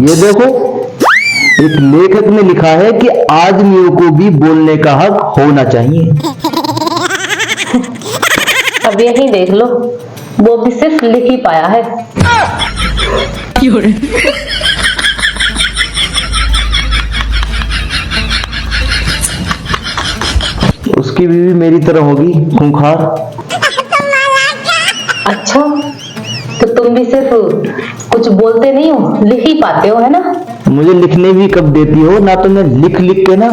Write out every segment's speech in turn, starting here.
ये देखो, एक लेखक ने लिखा है कि आदमियों को भी बोलने का हक होना चाहिए। अब यही देख लो, वो भी सिर्फ लिख ही पाया है। उसकी बीवी मेरी तरह होगी, खूंखार। अच्छा, तो तुम भी सिर्फ कुछ बोलते नहीं हो, लिख ही पाते हो, है ना? मुझे लिखने भी कब देती हो ना, तो मैं लिख लिख के ना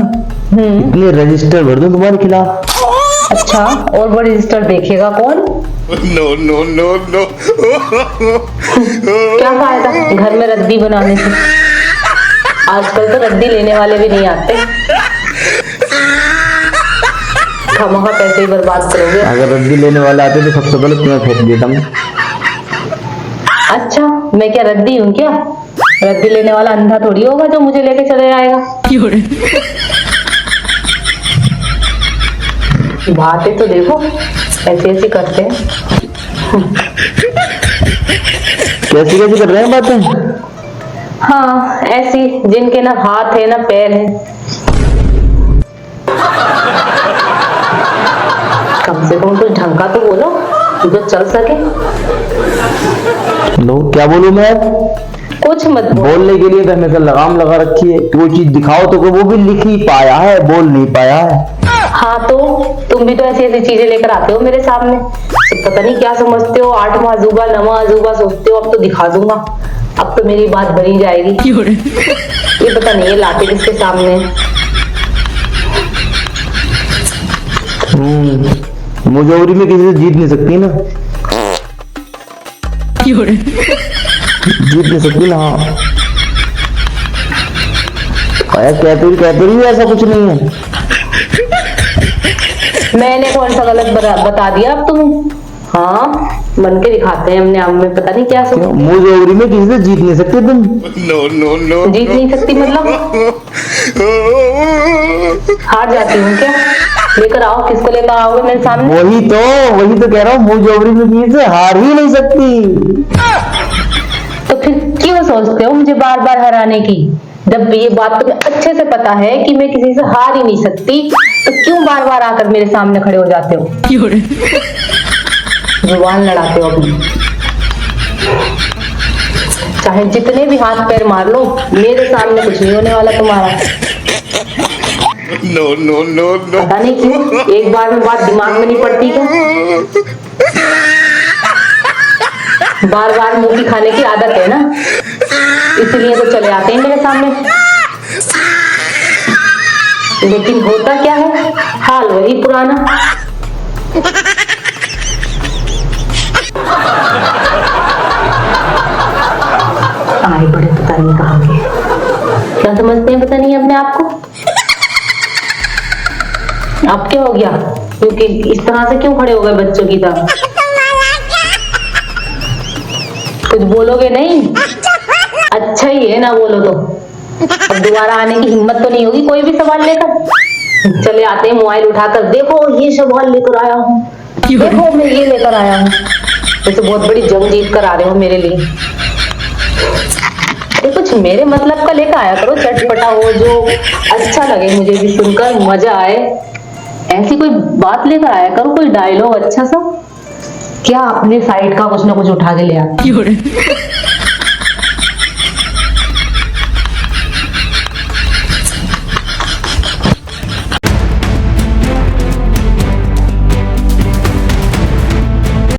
इतने रजिस्टर भर दूं तुम्हारे खिलाफ। अच्छा, और वो रजिस्टर देखेगा कौन? No no no no. क्या फायदा घर में रद्दी बनाने से? आजकल तो रद्दी लेने वाले भी नहीं आते। खामखा पैसे ही बर्बाद करोगे। अगर रद्दी लेने वाले आते तो सबसे पहले तुम्हें फेंक देता मैं। अच्छा, मैं क्या रद्दी हूँ क्या? रद्दी लेने वाला अंधा थोड़ी होगा जो मुझे लेके चले जाएगा। बातें तो देखो, ऐसी ऐसी करते हैं। कैसी कैसी कर रहे हैं बातें? हाँ, ऐसी जिनके ना हाथ है ना पैर है। कम से कम कुछ ढंग का तो बोलो जो चल सके। लो, क्या बोलूं मैं? कुछ मत बोलो। बोलने के लिए तो हमेशा लगाम लगा रखी है कि वो चीज दिखाओ तो वो भी लिख ही पाया है, बोल नहीं पाया है। हाँ, तो तुम भी तो ऐसी ऐसी चीजें लेकर आते हो मेरे सामने, तो पता नहीं क्या समझते हो, 8वां अजूबा 9वां अजूबा सोचते हो। अब तो दिखा दूंगा, अब तो मेरी बात बनी जाएगी। ये पता नहीं है लाते किसके सामने। मुजौरी में किसी से जीत नहीं सकती ना, जीत नहीं सकती ना। हाँ, कहते रही ऐसा कुछ नहीं है। मैंने कौन सा गलत बता दिया अब तुम्हें? हाँ, बन के दिखाते हैं हमने, हम में पता नहीं क्या सोच। मुजौरी में किसी से जीत नहीं सकते तुम। No no no. जीत नहीं सकती मतलब? हार जाती हूँ क्या? लेकर आओ, किसको लेकर आओगे मेरे सामने? वही तो कह रहा हूँ, मुजौरी में किसी से हार ही नहीं सकती। तो फिर क्यों सोचते हो मुझे बार बार हराने की? जब ये बात तुम्हें अच्छे से पता है कि मैं किसी से हार ही नहीं सकती, तो क्यों बार बार आकर मेरे सामने खड़े हो जाते हो? जुबान लड़ाते हो अपनी। चाहे जितने भी हाथ पैर मार लो, मेरे सामने कुछ नहीं होने वाला तुम्हारा। No no no no. पता नहीं क्यों एक बार में बात दिमाग में नहीं पड़ती क्या? बार बार मुंह की खाने की आदत है ना, इसलिए तो चले आते हैं मेरे सामने। लेकिन होता क्या है, हाल वही पुराना। आए बड़े पता नहीं कहाँ के, क्या समझते हैं पता नहीं अपने आप को। अब क्या हो गया? क्योंकि इस तरह से क्यों खड़े हो गए बच्चों की तरह? कुछ बोलोगे नहीं? अच्छा ही है ना बोलो तो। अब दोबारा आने की हिम्मत तो नहीं होगी कोई भी सवाल लेकर। चले आते हैं मोबाइल उठाकर, देखो ये सवाल लेकर आया हूँ, देखो मैं ये लेकर आया हूँ। जैसे बहुत बड़ी जंग जीत कर आ रहे हो मेरे लिए। तो कुछ मेरे मतलब का लेकर आया करो, चटपटा हो, जो अच्छा लगे, मुझे भी सुनकर मजा आए। ऐसी कोई बात लेकर आया करो, कोई डायलॉग अच्छा सा। क्या अपने साइड का कुछ ना कुछ उठा के ले आते।